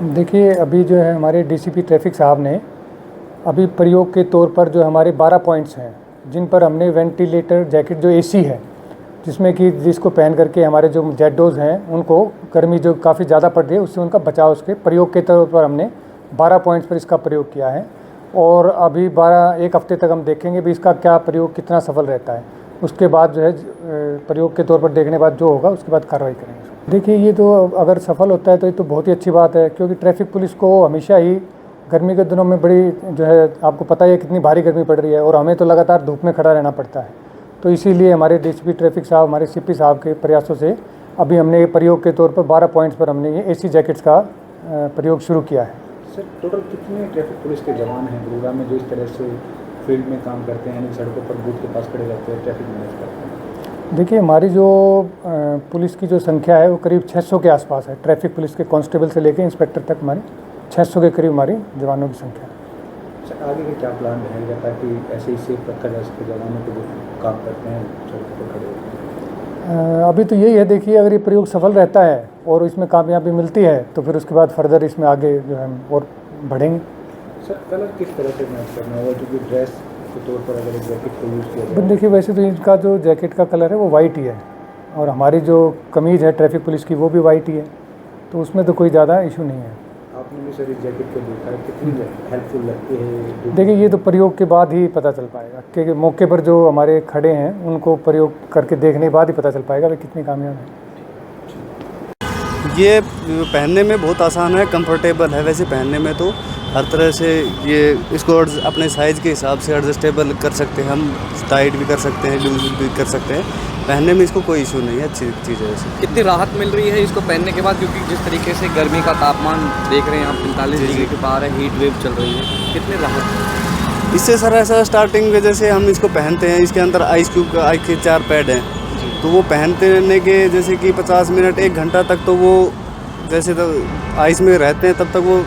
देखिए, अभी जो है हमारे डीसीपी ट्रैफिक साहब ने अभी प्रयोग के तौर पर जो हमारे 12 पॉइंट्स हैं, जिन पर हमने वेंटिलेटर जैकेट जो एसी है, जिसमें कि जिसको पहन करके हमारे जो जेडोज़ हैं उनको गर्मी जो काफ़ी ज़्यादा पड़ रही है उससे उनका बचाव, उसके प्रयोग के तौर पर हमने 12 पॉइंट्स पर इसका प्रयोग किया है। और अभी 1 हफ्ते तक हम देखेंगे भी इसका क्या प्रयोग कितना सफल रहता है। उसके बाद जो है प्रयोग के तौर पर देखने के बाद जो होगा उसके बाद कार्रवाई करेंगे। देखिए, ये तो अगर सफल होता है तो ये तो बहुत ही अच्छी बात है, क्योंकि ट्रैफिक पुलिस को हमेशा ही गर्मी के दिनों में बड़ी जो है आपको पता ही है कितनी भारी गर्मी पड़ रही है और हमें तो लगातार धूप में खड़ा रहना पड़ता है। तो इसीलिए हमारे डीसीपी ट्रैफिक साहब, हमारे सीपी साहब के प्रयासों से अभी हमने ये प्रयोग के तौर पर 12 पॉइंट्स पर हमने ये एसी जैकेट्स का प्रयोग शुरू किया है। सर, टोटल कितने ट्रैफिक पुलिस के जवान हैं गुरुग्राम में जो इस तरह से फील्ड में काम करते हैं, यानी सड़कों पर बूथ के पास खड़े रहते हैं, ट्रैफिक मैनेज करते हैं? देखिए, हमारी जो पुलिस की जो संख्या है वो करीब 600 के आसपास है। ट्रैफिक पुलिस के कांस्टेबल से लेकर इंस्पेक्टर तक हमारी 600 के करीब हमारी जवानों की संख्या है। सर, आगे का क्या प्लान रहेगा ताकि ऐसे ही सेफ रखा जा सके जवानों को जो काम करते हैं सड़कों पर खड़े होते हैं? अभी तो यही है, देखिए अगर ये प्रयोग सफल रहता है और इसमें कामयाबी मिलती है तो फिर उसके बाद फर्दर इसमें आगे जो है और बढ़ेंगे। सर, कलर किस तरह से मैच करना होगा, क्योंकि ड्रेस के तौर पर अगर एक जैकेट को यूज़ किया जाए? देखिए, वैसे तो इनका जो जैकेट का कलर है वो वाइट ही है और हमारी जो कमीज़ है ट्रैफिक पुलिस की वो भी वाइट ही है, तो उसमें तो कोई ज़्यादा इशू नहीं है। आपने भी सर इस जैकेट को देखा है, कितनी हेल्पफुल लगती है? देखिए, ये तो प्रयोग के बाद ही पता चल पाएगा, क्योंकि मौके पर जो हमारे खड़े हैं उनको प्रयोग करके देखने के बाद ही पता चल पाएगा वे कितनी कामयाब है। ये पहनने में बहुत आसान है, कंफर्टेबल है। वैसे पहनने में तो हर तरह से ये इसको अपने साइज़ के हिसाब से एडजस्टेबल कर सकते हैं, हम टाइट भी कर सकते हैं, लूज भी कर सकते हैं। पहनने में इसको कोई इशू नहीं है, अच्छी चीज़ है वैसे। कितनी राहत मिल रही है इसको पहनने के बाद, क्योंकि जिस तरीके से गर्मी का तापमान देख रहे हैं आप 45 डिग्री के पार है, हीट वेव चल रही है, कितनी राहत? इससे सर ऐसा स्टार्टिंग में जैसे हम इसको पहनते हैं, इसके अंदर आइस क्यूब का आइस के 4 पैड हैं, तो वो पहनने के जैसे कि 50 मिनट 1 घंटा तक तो वो जैसे तो आइस में रहते हैं तब तक वो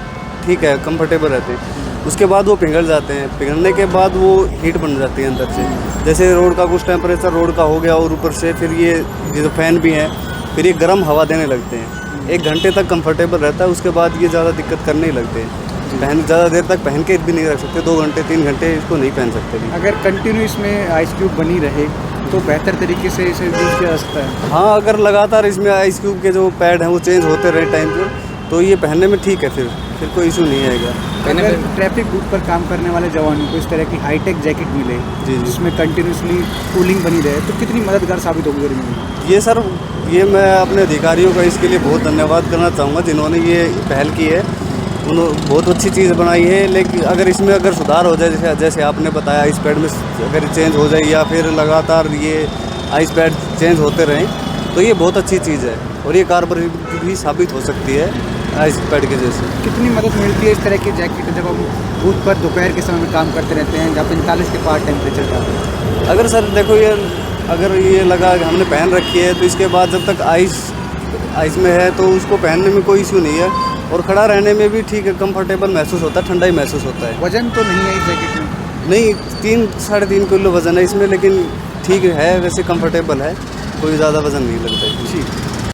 ठीक है, कंफर्टेबल रहते हैं। उसके बाद वो पिघल जाते हैं, पिघलने के बाद वो हीट बन जाती है अंदर से। जैसे रोड का कुछ टेम्परेचर रोड का हो गया और ऊपर से फिर ये जो फैन भी हैं फिर ये गर्म हवा देने लगते हैं। 1 घंटे तक कंफर्टेबल रहता है, उसके बाद ये ज़्यादा दिक्कत करने ही लगते हैं। ज़्यादा देर तक पहन के भी नहीं रख सकते, 2 घंटे 3 घंटे इसको नहीं पहन सकते। अगर कंटिन्यू इसमें आइस क्यूब बनी रहे तो बेहतर तरीके से इसे यूज़ किया जा सकता है। हाँ, अगर लगातार इसमें आइस क्यूब के जो पैड हैं वो चेंज होते रहे टाइम पर, तो ये पहनने में ठीक है, फिर कोई इशू नहीं आएगा। अगर ट्रैफिक बूथ पर काम करने वाले जवानों को इस तरह की हाईटेक जैकेट मिले जिसमें कंटिन्यूसली कूलिंग बनी रहे तो कितनी मददगार साबित होगी गर्मी में? ये सर, ये मैं अपने अधिकारियों का इसके लिए बहुत धन्यवाद करना चाहूँगा जिन्होंने ये पहल की है। उन्होंने बहुत अच्छी चीज़ बनाई है, लेकिन अगर इसमें अगर सुधार हो जाए, जैसे आपने बताया आइस पैड में अगर चेंज हो जाए या फिर लगातार ये आइस पैड चेंज होते रहें तो ये बहुत अच्छी चीज़ है और ये कारगर भी साबित हो सकती है आइस पैड के जैसे। कितनी मदद मिलती है इस तरह की जैकेट जब हम बूथ पर दोपहर के समय में काम करते रहते हैं जहाँ 45 के पार टेम्परेचर का? अगर सर देखो, ये अगर ये लगा हमने पहन रखी है तो इसके बाद जब तक आइस में है तो उसको पहनने में कोई इशू नहीं है और खड़ा रहने में भी ठीक है, कंफर्टेबल महसूस होता है, ठंडा ही महसूस होता है। वजन तो नहीं है इस जैकेट में? नहीं, 3-3.5 किलो वज़न है इसमें, लेकिन ठीक है, वैसे कंफर्टेबल है, कोई ज़्यादा वज़न नहीं लगता है। जी।